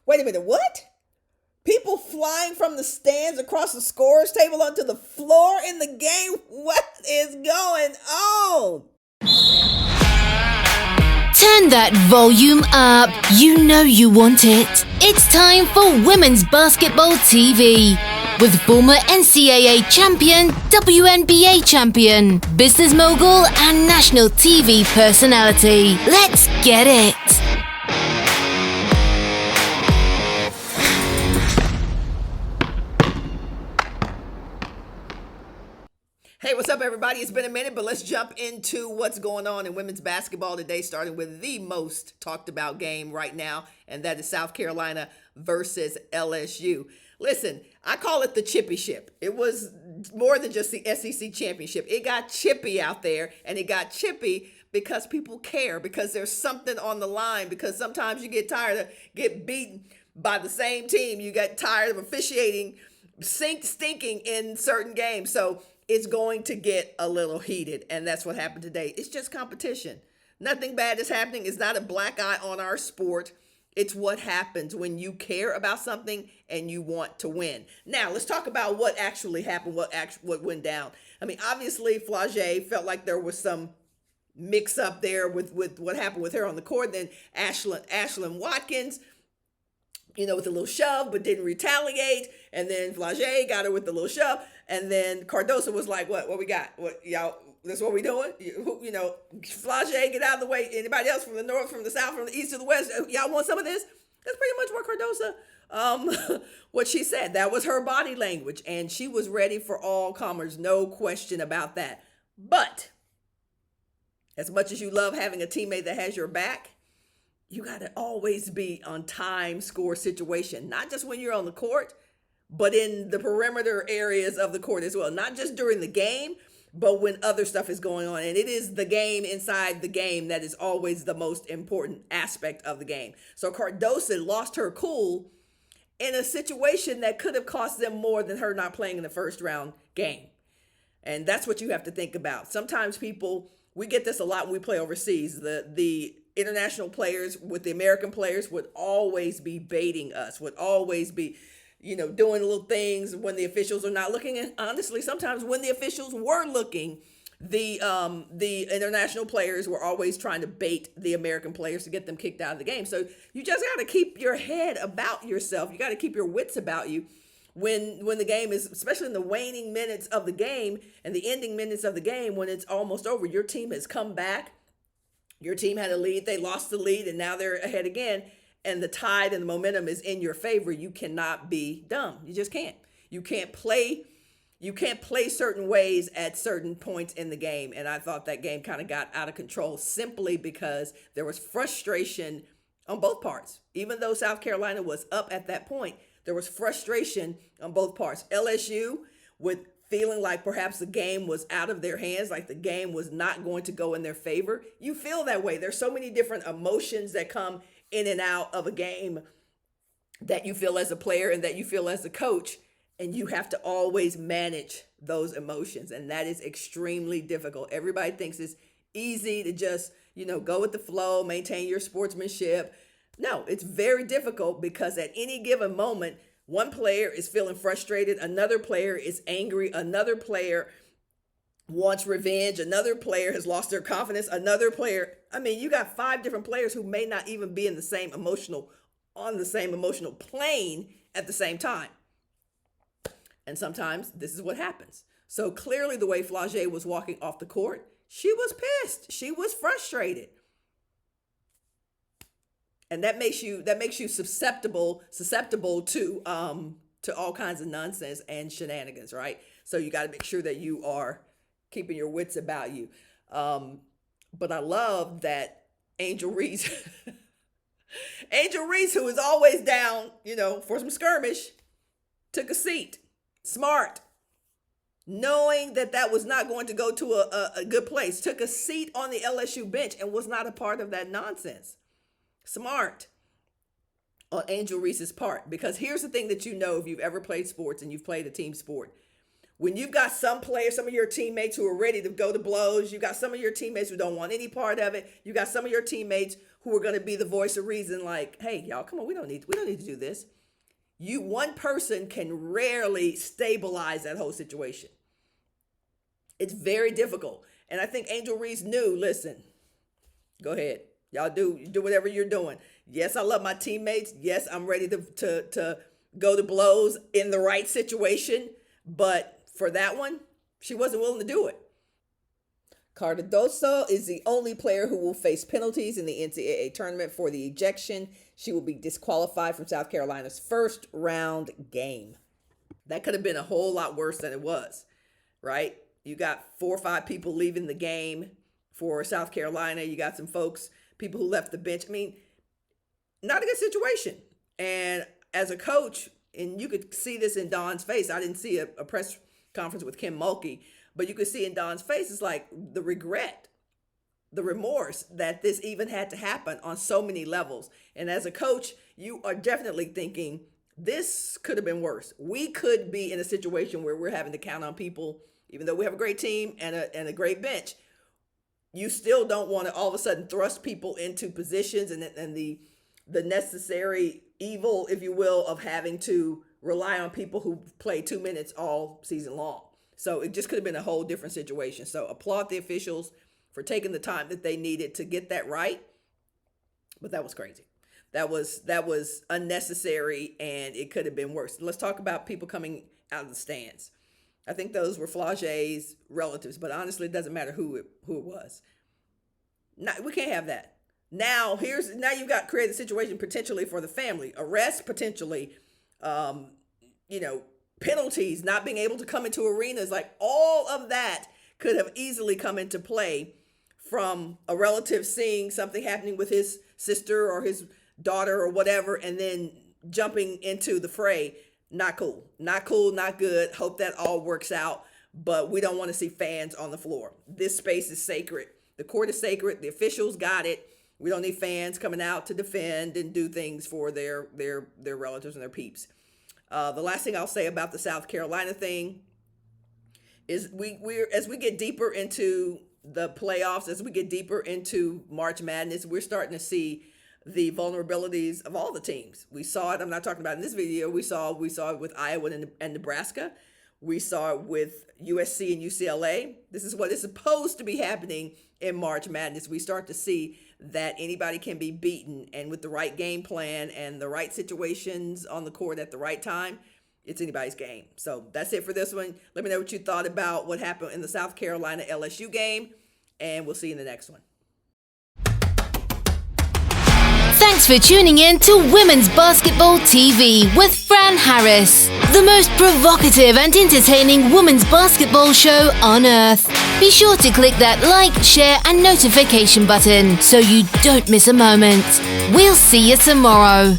Wait a minute, what? People flying from the stands across the scorer's table onto the floor in the game? What is going on? Turn that volume up. You know you want it. It's time for Women's Basketball TV. With former NCAA champion, WNBA champion, business mogul, and national TV personality. Let's get it. Hey, what's up, everybody? It's been a minute, but let's jump into what's going on in women's basketball today, starting with the most talked about game right now, and that is South Carolina versus LSU. Listen, I call it the chippy ship. It was more than just the SEC championship. It got chippy out there, and it got chippy because people care, because there's something on the line, because sometimes you get tired of getting beaten by the same team. You get tired of officiating stinking in certain games. So it's going to get a little heated, and that's what happened today. It's just competition. Nothing bad is happening. It's not a black eye on our sport. It's what happens when you care about something and you want to win. Now, let's talk about what actually happened, what went down. I mean, obviously, Flau'jae felt like there was some mix up there with what happened with her on the court. Then Ashlyn Watkins, with a little shove, but didn't retaliate. And then Flau'jae got her with the little shove. And then Cardoso was like, what we got? What, y'all, that's what we doing? Flau'jae, get out of the way. Anybody else from the north, from the south, from the east to the west? Y'all want some of this? That's pretty much what Cardoso, what she said. That was her body language. And she was ready for all comers. No question about that. But as much as you love having a teammate that has your back, you got to always be on time score situation, not just when you're on the court, but in the perimeter areas of the court as well. Not just during the game, but when other stuff is going on. And it is the game inside the game that is always the most important aspect of the game. So Cardoso lost her cool in a situation that could have cost them more than her not playing in the first round game. And that's what you have to think about. Sometimes we get this a lot when we play overseas. The international players with the American players would always be baiting us, would always be, doing little things when the officials are not looking. And honestly, sometimes when the officials were looking, the international players were always trying to bait the American players to get them kicked out of the game. So you just got to keep your head about yourself. You got to keep your wits about you when the game is, especially in the waning minutes of the game and the ending minutes of the game, when it's almost over. Your team has come back. Your team had a lead. They lost the lead, and now they're ahead again. And the tide and the momentum is in your favor. You cannot be dumb. You just can't. You can't play certain ways at certain points in the game. And I thought that game kind of got out of control simply because there was frustration on both parts. Even though South Carolina was up at that point, there was frustration on both parts. LSU with feeling like perhaps the game was out of their hands, like the game was not going to go in their favor. You feel that way. There's so many different emotions that come in and out of a game that you feel as a player and that you feel as a coach, and you have to always manage those emotions, and that is extremely difficult. Everybody thinks it's easy to just, go with the flow, maintain your sportsmanship. No, it's very difficult because at any given moment, one player is feeling frustrated, another player is angry, another player wants revenge, another player has lost their confidence, another player, you got 5 different players who may not even be on the same emotional plane at the same time. And sometimes this is what happens. So clearly the way Flau'jae was walking off the court, she was pissed. She was frustrated. And that makes you susceptible to all kinds of nonsense and shenanigans, right? So you got to make sure that you are keeping your wits about you. But I love that Angel Reese, who is always down, for some skirmish, took a seat. Smart. Knowing that was not going to go to a good place, took a seat on the LSU bench and was not a part of that nonsense. Smart on Angel Reese's part, because here's the thing that if you've ever played sports and you've played a team sport, When you've got some players, some of your teammates who are ready to go to blows, you got some of your teammates who don't want any part of it. You got some of your teammates who are going to be the voice of reason, like, hey, y'all, come on, we don't need to do this. One person can rarely stabilize that whole situation. It's very difficult. And I think Angel Reese knew, listen, go ahead. Y'all do whatever you're doing. Yes, I love my teammates. Yes, I'm ready to go to blows in the right situation. But for that one, she wasn't willing to do it. Cardoso is the only player who will face penalties in the NCAA tournament for the ejection. She will be disqualified from South Carolina's first round game. That could have been a whole lot worse than it was, right? You got 4 or 5 people leaving the game for South Carolina. You got some people who left the bench. I mean, not a good situation. And as a coach, and you could see this in Dawn's face. I didn't see a press conference with Kim Mulkey, but you could see in Dawn's face, it's like the regret, the remorse that this even had to happen on so many levels. And as a coach, you are definitely thinking, this could have been worse. We could be in a situation where we're having to count on people, even though we have a great team and a great bench. You still don't want to all of a sudden thrust people into positions and the necessary evil, if you will, of having to rely on people who play 2 minutes all season long. So it just could have been a whole different situation. So applaud the officials for taking the time that they needed to get that right. But that was crazy. That was unnecessary, and it could have been worse. Let's talk about people coming out of the stands. I think those were Flage's relatives, but honestly, it doesn't matter who it was. We can't have that. Now you've got created a situation potentially for the family. Arrest potentially, penalties, not being able to come into arenas, like all of that could have easily come into play from a relative seeing something happening with his sister or his daughter or whatever, and then jumping into the fray. Not cool, not good. Hope that all works out, but we don't want to see fans on the floor. This space is sacred. The court is sacred. The officials got it. We don't need fans coming out to defend and do things for their relatives and their peeps. The last thing I'll say about the South Carolina thing is we're as we get deeper into the playoffs, as we get deeper into March Madness, we're starting to see the vulnerabilities of all the teams. We saw it. I'm not talking about in this video. We saw it with Iowa and Nebraska. We saw it with USC and UCLA. This is what is supposed to be happening in March Madness. We start to see that anybody can be beaten, and with the right game plan and the right situations on the court at the right time, it's anybody's game. So that's it for this one. Let me know what you thought about what happened in the South Carolina LSU game, and we'll see you in the next one. Thanks for tuning in to Women's Basketball TV with Fran Harris, the most provocative and entertaining women's basketball show on earth. Be sure to click that like, share, and notification button so you don't miss a moment. We'll see you tomorrow.